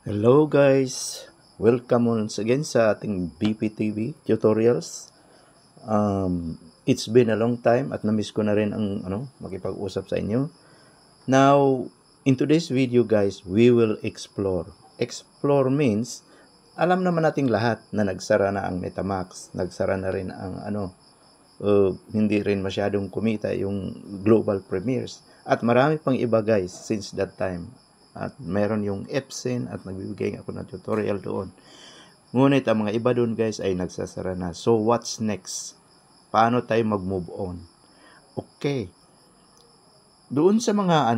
Hello guys! Welcome once again sa ating BPTV tutorials. It's been a long time at na-miss ko na rin ang makipag-usap sa inyo. Now, in today's video guys, we will explore. Explore means, alam naman nating lahat na nagsara na ang Metamax. Nagsara na rin ang hindi rin masyadong kumita yung global premieres. At marami pang iba guys since that time. At meron yung Epson at nagbibigay ako ng tutorial doon. Ngunit ang mga iba doon guys ay nagsasara na. So what's next? Paano tayo mag-move on? Okay. Doon sa mga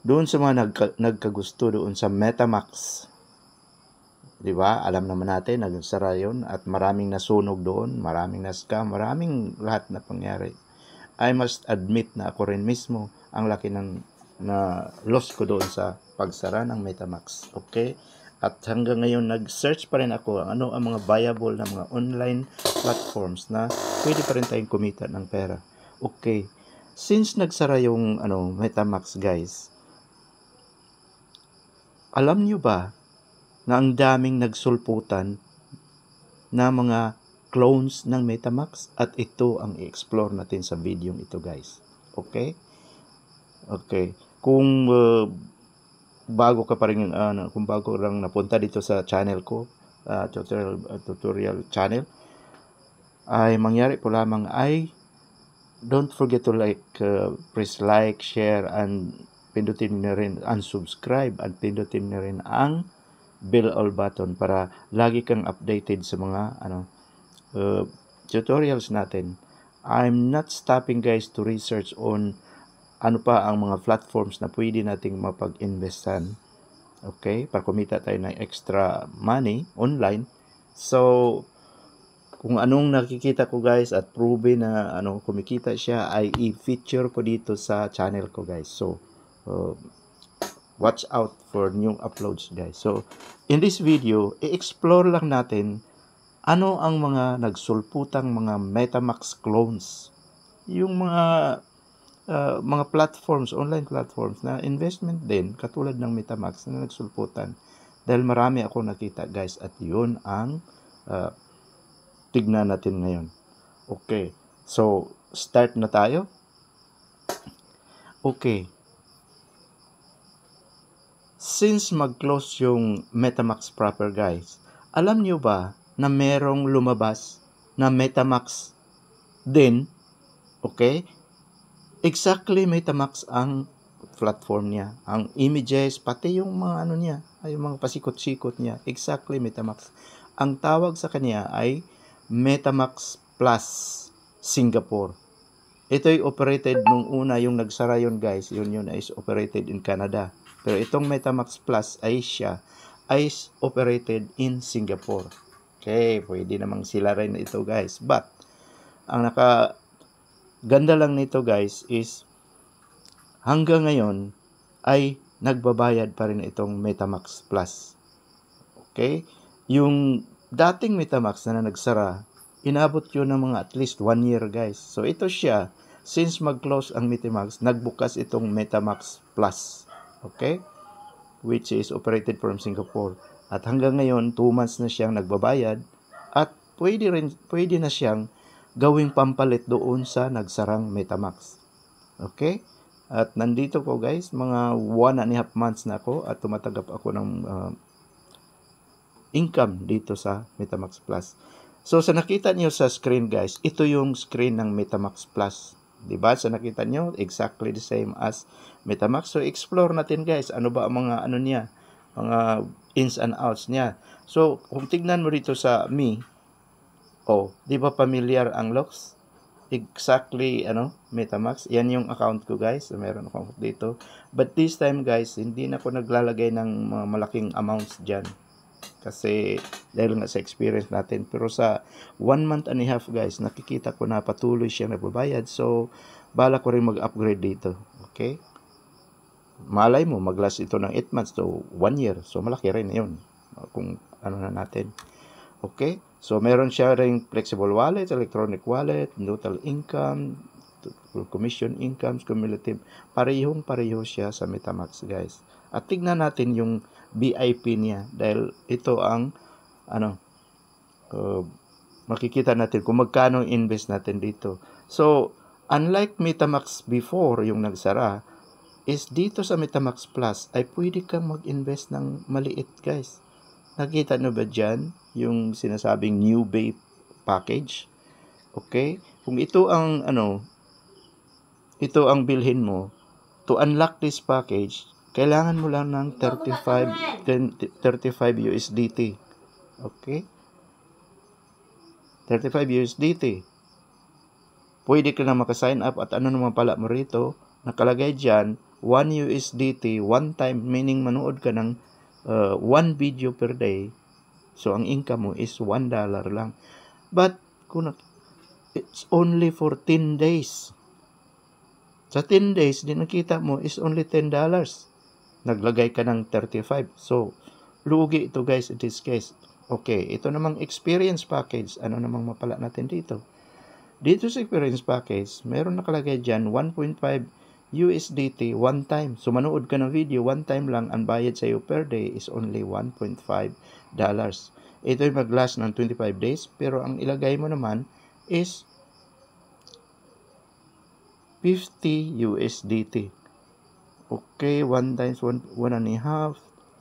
doon sa mga nagkagusto doon sa Metamax. 'Di ba? Alam naman natin nagsara 'yon at maraming nasunog doon, maraming na-scam, maraming lahat na pangyari. I must admit na ako rin mismo ang laki ng na loss ko doon sa pagsara ng Metamax. Okay? At hanggang ngayon nag-search pa rin ako ano ang mga viable na mga online platforms na pwede pa rin tayong kumita ng pera. Okay. Since nagsara yung Metamax guys, alam nyo ba na ang daming nagsulputan na mga clones ng Metamax? At ito ang i-explore natin sa video ito guys. Okay? Okay. Kung bago ka pa rin kung bago lang napunta dito sa channel ko, tutorial channel, ay mangyari po lamang ay don't forget to press like, share, and pindutin na rin unsubscribe at pindutin na rin ang bell all button para lagi kang updated sa mga tutorials natin. I'm not stopping guys to research on ano pa ang mga platforms na pwede nating mapag-investan. Okay? Para kumita tayo ng extra money online. So, kung anong nakikita ko guys at proven na kumikita siya ay i-feature ko dito sa channel ko guys. So, watch out for new uploads guys. So, in this video, i-explore lang natin ano ang mga nagsulputang mga Metamax clones. Yung mga platforms, online platforms na investment din, katulad ng Metamax na nagsulputan. Dahil marami ako nakita guys at yun ang tignan natin ngayon. Okay, so start na tayo. Okay. Since mag-close yung Metamax proper guys, alam nyo ba na merong lumabas na Metamax din? Okay? Exactly Metamax ang platform niya. Ang images, pati yung mga niya, ay yung mga pasikot-sikot niya. Exactly Metamax. Ang tawag sa kanya ay Metamax Plus Singapore. Ito ay operated nung una yung nagsara yun guys. Yun is operated in Canada. Pero itong Metamax Plus Asia ay operated in Singapore. Okay, pwede namang sila rin ito guys. But, ang ganda lang nito guys is hanggang ngayon ay nagbabayad pa rin itong Metamax Plus. Okay? Yung dating Metamax na nagsara, inabot yun ng mga at least 1 year guys. So ito siya, since mag-close ang Metamax, nagbukas itong Metamax Plus. Okay? Which is operated from Singapore. At hanggang ngayon, 2 months na siyang nagbabayad at pwede na siyang gawing pampalit doon sa nagsarang Metamax. Okay? At nandito ko guys, mga 1.5 months na ako at tumatanggap ako ng income dito sa Metamax Plus. So sa nakita niyo sa screen guys, ito yung screen ng Metamax Plus. Diba? Sa nakita niyo, exactly the same as Metamax. So explore natin guys, ano ba ang mga niya, mga ins and outs niya. So kung tignan mo dito sa me, di ba familiar ang locks? Exactly, Metamax. Yan yung account ko, guys. So, meron akong dito. But this time, guys, hindi na ako naglalagay ng mga malaking amounts dyan. Kasi, dahil nga sa experience natin. Pero sa 1 month and a half, guys, nakikita ko na patuloy siyang nagbabayad. So, bala ko rin mag-upgrade dito. Okay? Malay mo, mag-last ito ng 8 months to 1 year. So, malaki rin yun. Kung na natin. Okay? So, meron siya ring flexible wallet, electronic wallet, total income, commission incomes, cumulative. Parehong-pareho siya sa Metamax, guys. At tignan natin yung VIP niya. Dahil ito ang makikita natin kung magkano invest natin dito. So, unlike MetaMask before, yung nagsara, is dito sa MetaMask Plus ay pwede kang mag-invest ng maliit, guys. Nakita nyo ba dyan yung sinasabing New Bay package? Okay? Kung ito ang ito ang bilhin mo, to unlock this package, kailangan mo lang ng 35 USDT. Okay? 35 USDT. Pwede ka na makasign up at ano naman pala mo rito, nakalagay dyan, 1 USDT, one time, meaning manood ka ng 1 video per day. So, ang income mo is $1 lang. But, it's only for 10 days. Sa 10 days, din nakita mo is only $10. Naglagay ka ng 35. So, lugi ito guys in this case. Okay, ito namang experience package. Ano namang mapala natin dito? Dito sa experience package, meron nakalagay dyan 1.5 USDT one time. So, manood ka ng video one time lang. Ang bayad sa iyo per day is only $1.5. Ito ay mag-last ng 25 days. Pero ang ilagay mo naman is 50 USDT. Okay, 1 times 1.5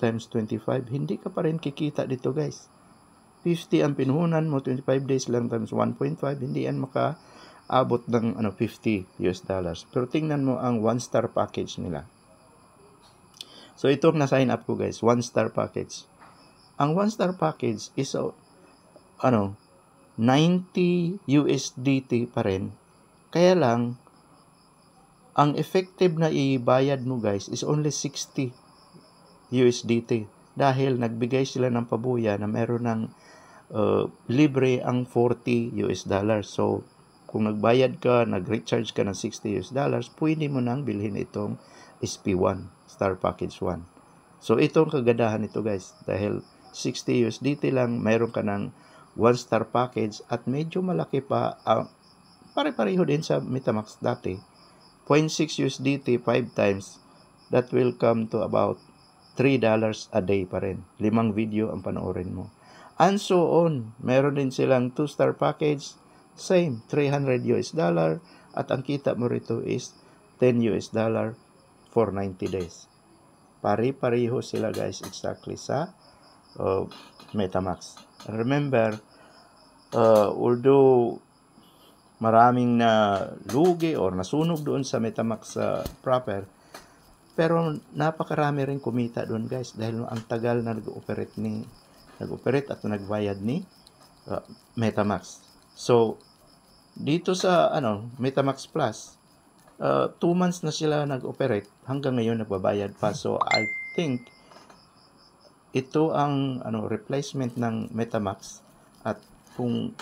times 25. Hindi ka pa rin kikita dito guys. 50 ang pinuhunan mo, 25 days lang times 1.5. Hindi yan makaabot ng $50. Pero tingnan mo ang 1-star package nila. So itong na-sign up ko guys, 1-star package. Ang 1-star package is 90 USDT pa rin. Kaya lang, ang effective na ibayad mo guys is only 60 USDT. Dahil nagbigay sila ng pabuya na meron ng libre ang $40. So, kung nagbayad ka, nag-recharge ka ng $60, pwede mo nang bilhin itong SP1, Star Package 1. So, itong kagandahan ito guys. Dahil 60 USDT lang, meron ka ng 1-star package at medyo malaki pa. Pare-pareho din sa MetaMask dati. 0.6 USDT 5 times, that will come to about $3 a day pa rin. 5 video ang panoorin mo. And so on. Meron din silang 2-star package. Same, $300 at ang kita mo rito is $10 for 90 days. Pare-pareho sila guys exactly sa MetaMask. Remember, although maraming na lugi or nasunog doon sa MetaMask proper, pero napakarami rin kumita doon guys dahil ang tagal na nag-operate at nagbayad ni MetaMask. So dito sa MetaMask Plus, 2 months na sila nag-operate, hanggang ngayon nagbabayad pa. So I think ito ang replacement ng MetaMask. At kung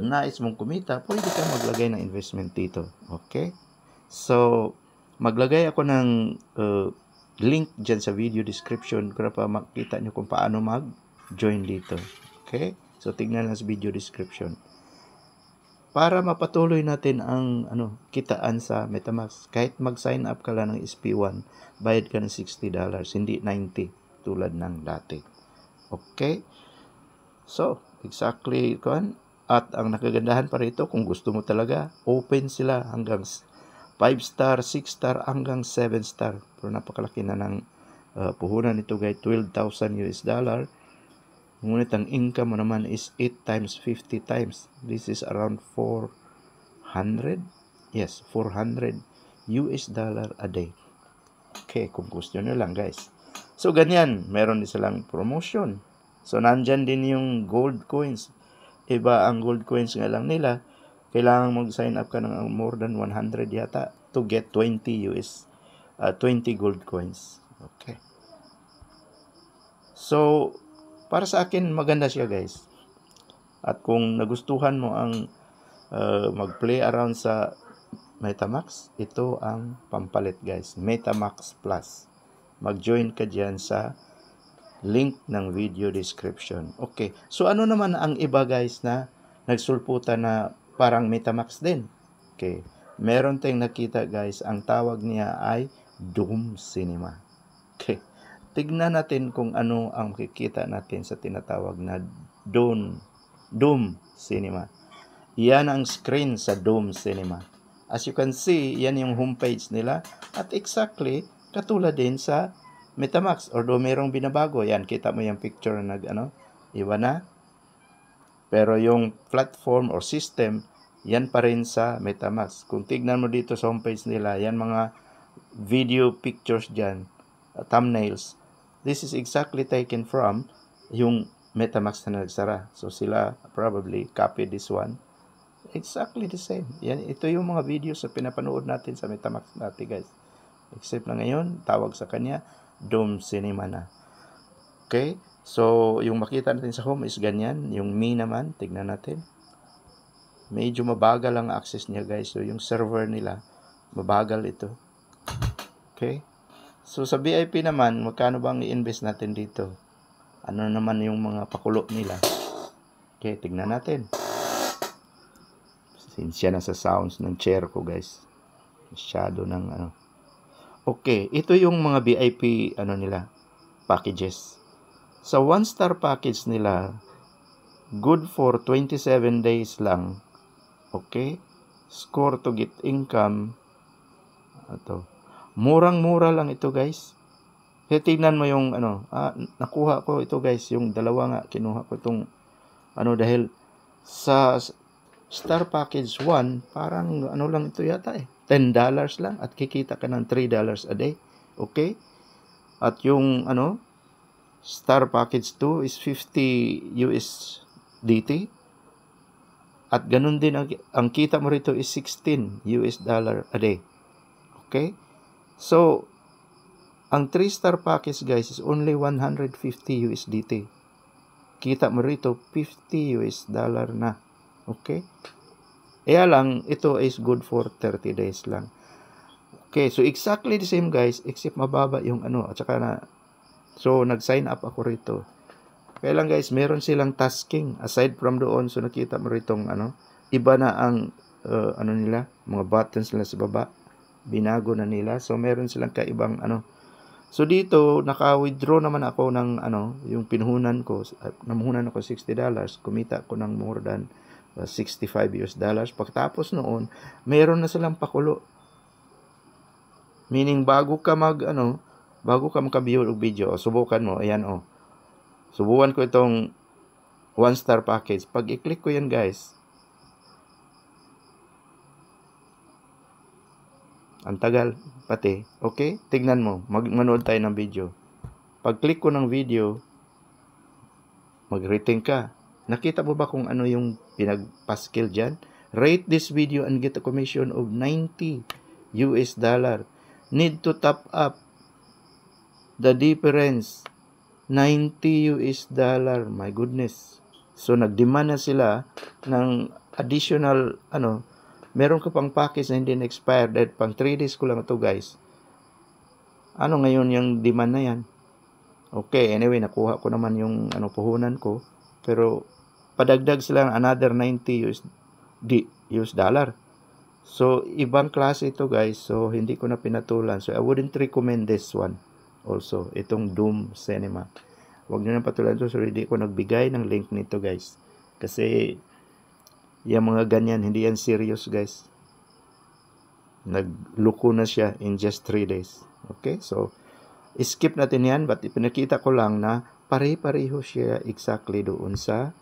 nais mong kumita, pwede ka maglagay ng investment dito. Okay? So maglagay ako ng link dyan sa video description para pa makita nyo kung paano mag-join dito. Okay? So, tingnan lang sa video description. Para mapatuloy natin ang kitaan sa MetaMask, kahit mag-sign up ka lang ng SP1, bayad ka ng $60, hindi 90 tulad ng dati. Okay? So, exactly kan. At ang nakagandahan pa rito, kung gusto mo talaga, open sila hanggang 5-star, 6-star, hanggang 7-star. Pero napakalaki na ng puhunan nito guys, $12,000. Ngunit ang income mo naman is 8 times 50 times. This is around 400. Yes, $400 a day. Okay, kung gusto nyo lang guys. So ganyan, meron din silang promotion. So nandyan din yung gold coins. Iba ang gold coins nga lang nila. Kailangan mag-sign up ka ng more than 100 yata to get 20 gold coins. Okay. So, para sa akin, maganda siya guys. At kung nagustuhan mo ang mag-play around sa MetaMask, ito ang pampalit guys. MetaMask Plus. Mag-join ka dyan sa link ng video description. Okay. So, ano naman ang iba guys na nagsulputan na parang MetaMask din? Okay. Meron tayong nakita guys, ang tawag niya ay Doom Cinema. Okay. tignan natin kung ano ang makikita natin sa tinatawag na Doom Cinema. Yan ang screen sa Doom Cinema. As you can see, yan yung homepage nila. At exactly, katulad din sa MetaMask. Although merong binabago. Yan, kita mo yung picture na iba na. Pero yung platform or system, yan pa rin sa MetaMask. Kung tignan mo dito sa homepage nila, yan mga video pictures dyan, thumbnails. This is exactly taken from yung MetaMask na nagsara. So sila probably copy this one. Exactly the same. Yan, ito yung mga videos na pinapanood natin sa MetaMask natin, guys. Except na ngayon, tawag sa kanya, Doom Cinema na. Okay? So, yung makita natin sa home is ganyan. Yung Me naman, tignan natin. Medyo mabagal ang access niya, guys. So, yung server nila, mabagal ito. Okay? So, sa VIP naman, magkano bang i-invest natin dito? Ano naman yung mga pakulo nila? Okay, tignan natin. Sinsya na sa sounds ng chair ko, guys. Masyado ng Okay, ito yung mga VIP nila, packages. Sa 1-star package nila, good for 27 days lang. Okay? Score to get income. Ito. Murang-mura lang ito, guys. Kaya tignan mo yung nakuha ko ito, guys. Yung dalawa nga, kinuha ko itong dahil sa star package 1, parang lang ito yata $10 lang at kikita ka ng $3 a day. Okay? At yung star package 2 is 50 USDT. At ganun din ang kita mo rito is $16 a day. Okay? So, ang 3-star package, guys, is only 150 USDT. Kita mo rito $50 na. Okay? Kaya lang, ito is good for 30 days lang. Okay, so exactly the same, guys, except mababa yung at saka so nag-sign up ako rito. Kaya lang, guys, meron silang tasking aside from doon. So nakita mo ritong iba na ang nila, mga buttons nila sa baba. Binago na nila. So meron silang kaibang So dito naka-withdraw naman ako ng yung pinuhunan ko. Namuhunan ako $60. Kumita ko ng more than $65. Pagtapos noon, meron na silang pakulo. Meaning bago ka maka-view ng video, subukan mo, ayan subukan ko itong 1-star package. Pag i-click ko yan, guys, ang tagal pati. Okay? Tignan mo, manood tayo ng video. Pag click ko ng video, mag-rating ka. Nakita mo ba kung ano yung pinag-paskill dyan? Rate this video and get a commission of $90. Need to top up the difference. $90. My goodness. So, nag-demand na sila ng additional, meron ka pang package na hindi na-expired. Dahil pang 3 days ko lang ito, guys. Ngayon yung demand na yan? Okay, anyway, nakuha ko naman yung puhunan ko. Pero, padagdag sila another $90. So, ibang klase ito, guys. So, hindi ko na pinatulan. So, I wouldn't recommend this one. Also, itong Doom Cinema. Huwag nyo na patulan ito. So, hindi ko nagbigay ng link nito, guys. Kasi, yung mga ganyan, hindi yan serious, guys. Nagluko na siya in just 3 days. Okay? So, skip natin yan. But, pinakita ko lang na pare-pareho siya exactly doon sa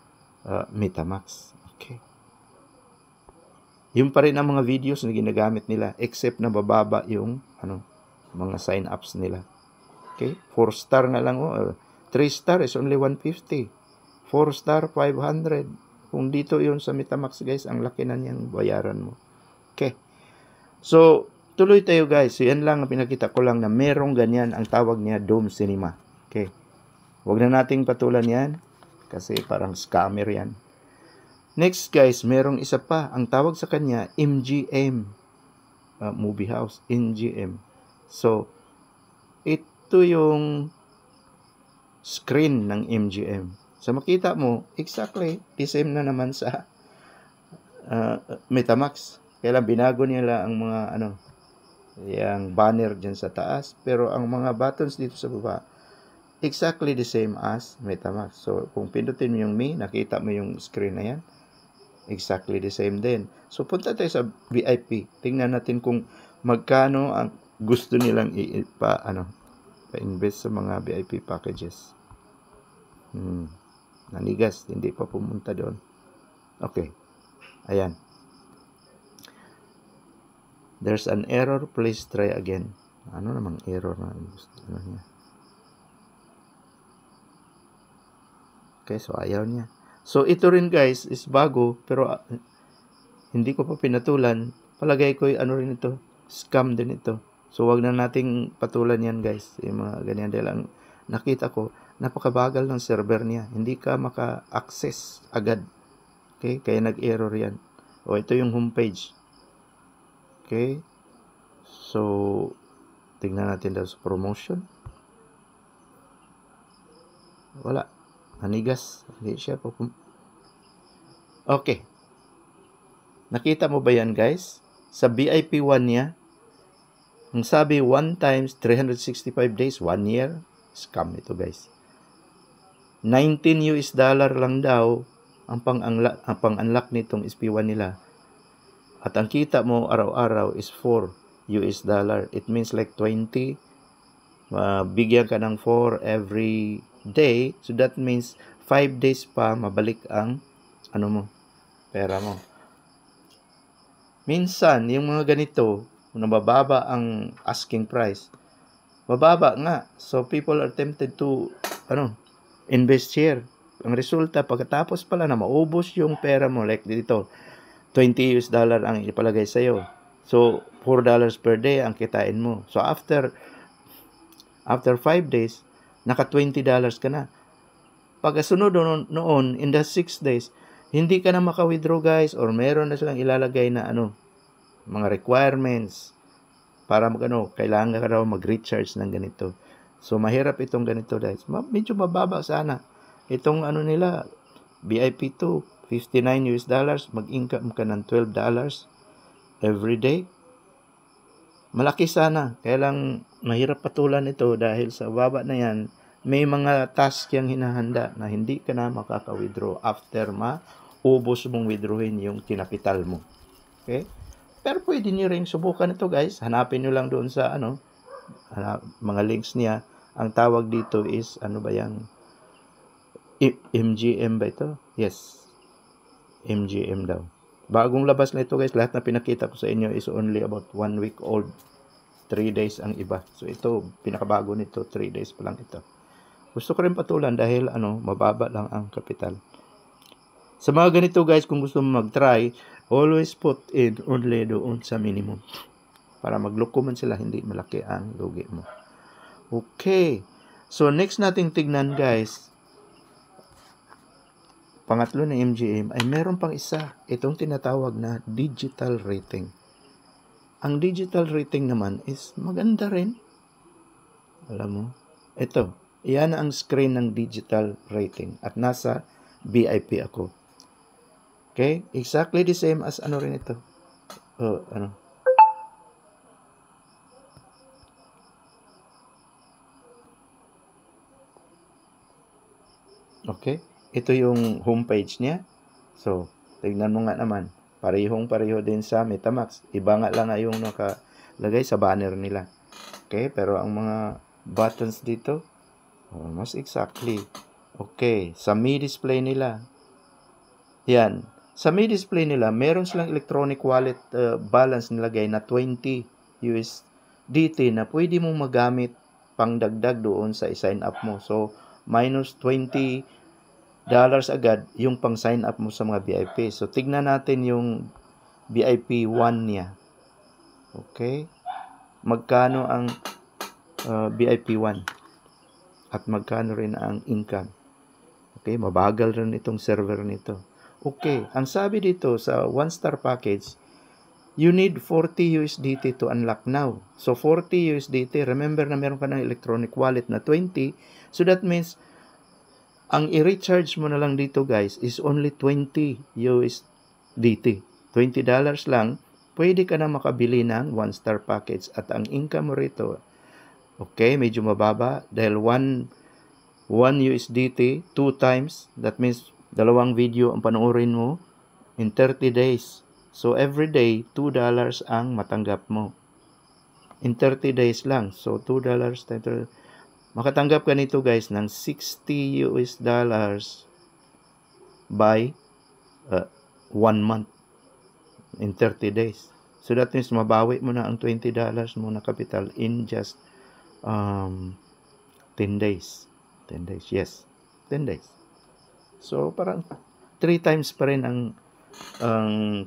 MetaMask. Okay. Yung pa rin ang mga videos na ginagamit nila except na bababa yung mga sign-ups nila. Okay? 4-star nga lang. 3-star is only 150. 4-star, 500. Kung dito yun sa MetaMask, guys, ang laki na niyang bayaran mo. Okay. So, tuloy tayo, guys. So, yan lang ang pinakita ko lang na merong ganyan ang tawag niya Doom Cinema. Okay. Huwag na nating patulan yan kasi parang scammer yan. Next, guys, merong isa pa. Ang tawag sa kanya, MGM. Movie House. MGM. So, ito yung screen ng MGM. So, makita mo, exactly, the same na naman sa MetaMask. Kaya lang, binago nila ang mga, yung banner dyan sa taas. Pero, ang mga buttons dito sa baba, exactly the same as MetaMask. So, kung pindutin mo yung Me, nakita mo yung screen na yan, exactly the same din. So, punta tayo sa VIP. Tingnan natin kung magkano ang gusto nilang pa-invest sa mga VIP packages. Nanigas, hindi pa pumunta doon. Okay. Ayan. There's an error, please try again. Ano namang error na ano niya? Okay, so ayaw niya. So ito rin guys is bago pero hindi ko pa pinatulan. Palagay ko ano rin ito, scam din ito. So wag na nating patulan yan guys. Yung mga ganyan dahil ang nakita ko napakabagal ng server niya. Hindi ka maka-access agad. Okay, kaya nag-error yan. O ito yung homepage. Okay. So tingnan natin daw sa promotion. Wala. Nanigas. Hindi siya po. Okay. Nakita mo ba yan guys? Sa VIP 1 niya, ang sabi 1 times 365 days, 1 year. Scam ito guys. $19 lang daw ang pang-unlock nitong SP1 nila. At ang kita mo araw-araw is $4. It means like 20. Bigyan ka ng 4 every day. So that means 5 days pa mabalik ang pera mo. Minsan, yung mga ganito, nabababa ang asking price. Mababa nga. So people are tempted to invest here. Ang resulta, pagkatapos pala na maubos yung pera mo, like dito, $20 ang ipalagay sa'yo. So, $4 per day ang kitain mo. So, after 5 days, naka $20 ka na. Pagkasunod noon, in the 6 days, hindi ka na maka-withdraw guys, or meron na silang ilalagay na mga requirements para kailangan ka raw mag-recharge ng ganito. So, mahirap itong ganito guys. Medyo mababa sana. Itong nila, VIP 2, $59, mag-income ka ng $12 every day. Malaki sana. Kaya lang, mahirap patulan ito dahil sa baba na yan, may mga task yang hinahanda na hindi ka na makaka-withdraw after maubos mong withdrawin yung kinapital mo. Okay? Pero pwede nyo rin subukan ito guys. Hanapin nyo lang doon sa mga links niya. Ang tawag dito is MGM ba ito? Yes. MGM daw. Bagong labas na ito guys. Lahat na pinakita ko sa inyo is only about 1 week old. 3 days ang iba. So ito, pinakabago nito. 3 days pa lang ito. Gusto ko rin patulan dahil mababa lang ang kapital. Sa mga ganito guys, kung gusto mo mag-try, always put in only doon sa minimum. Para magloko man sila, hindi malaki ang lugi mo. Okay. So next nating tignan guys, pangatlo na MGM ay meron pang isa. Itong tinatawag na digital rating. Ang digital rating naman is maganda rin. Alam mo? Ito. Iyan ang screen ng digital rating. At nasa VIP ako. Okay? Exactly the same as rin ito. Okay? Ito yung homepage niya. So, tignan mo nga naman. Parehong-pareho din sa MetaMask. Iba nga lang yung nakalagay sa banner nila. Okay? Pero ang mga buttons dito, almost exactly. Okay. Sa Mi display nila. Yan. Sa Mi display nila, meron silang electronic wallet balance nilagay na 20 USDT na pwede mong magamit pang dagdag doon sa i-sign up mo. So, minus $20 agad yung pang sign up mo sa mga VIP. So, tignan natin yung VIP 1 niya. Okay? Magkano ang VIP 1? At magkano rin ang income? Okay? Mabagal rin itong server nito. Okay. Ang sabi dito sa 1-star package, you need 40 USDT to unlock now. So, 40 USDT. Remember na meron ka ng electronic wallet na 20. So, that means ang i-recharge mo na lang dito guys is only 20 USDT. $20 lang, pwede ka na makabili ng 1-star package. At ang income mo rito, okay, medyo mababa dahil 1 1 USDT 2 times. That means dalawang video ang panoorin mo in 30 days. So every day $2 ang matanggap mo. In 30 days lang. So $2 times makatanggap ka nito guys ng $60 by 1 month in 30 days. So that means mabawi mo na ang $20 mo na capital in just 10 days. 10 days, yes. 10 days. So parang 3 times pa rin ang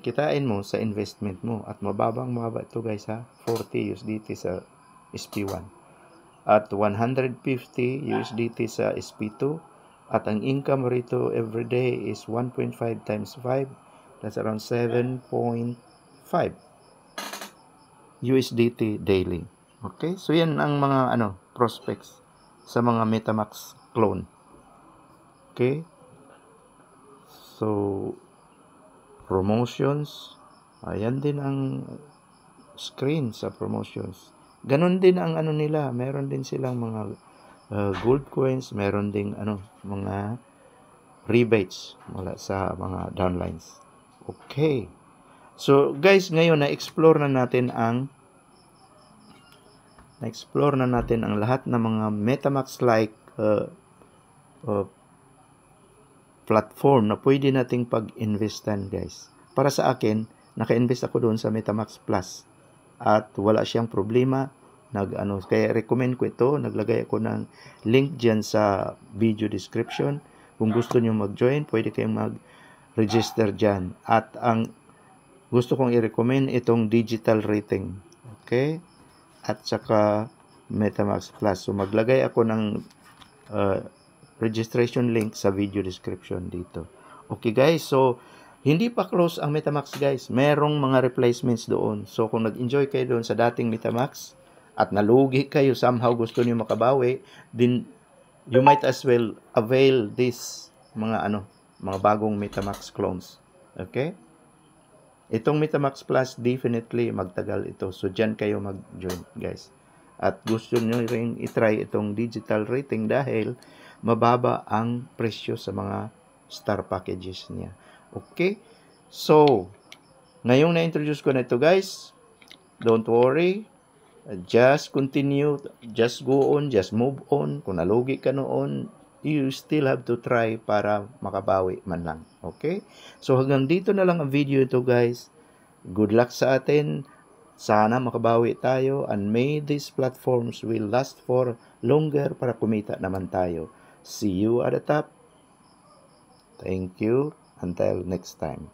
kitain mo sa investment mo. At mababa ito guys ha. 40 USDT sa SP1. At 150 USDT sa SP2. At ang income rito every day is 1.5 times 5. That's around 7.5 USDT daily. Okay? So yan ang mga prospects sa mga MetaMask clone. Okay? So promotions, ayan din ang screen sa promotions. Ganon din ang nila, meron din silang mga gold coins, meron ding mga rebates mula sa mga downlines. Okay. So guys, ngayon na-explore na natin ang lahat ng mga MetaMask like platform na pwede nating pag-investan guys. Para sa akin, naka-invest ako doon sa MetaMask Plus at wala siyang problema. Kaya recommend ko ito. Naglagay ako ng link dyan sa video description. Kung gusto niyo mag-join, pwede kayong mag-register dyan. At ang gusto kong i-recommend itong digital rating. Okay? At saka MetaMask Plus. So maglagay ako ng registration link sa video description dito. Okay guys, so hindi pa close ang MetaMask guys. Merong mga replacements doon. So kung nag-enjoy kayo doon sa dating MetaMask at nalugi kayo, somehow gusto niyo makabawi, then you might as well avail this mga bagong MetaMask clones. Okay? Itong MetaMask Plus definitely magtagal ito. So diyan kayo mag-join guys. At gusto niyo ring i-try itong digital rating dahil mababa ang presyo sa mga star packages niya. Okay? So, ngayong na-introduce ko na ito guys, don't worry. Just continue. Just go on. Just move on. Kung nalugi ka noon, you still have to try para makabawi man lang. Okay? So, hanggang dito na lang ang video ito guys. Good luck sa atin. Sana makabawi tayo and may these platforms will last for longer para kumita naman tayo. See you at the top. Thank you. Until next time.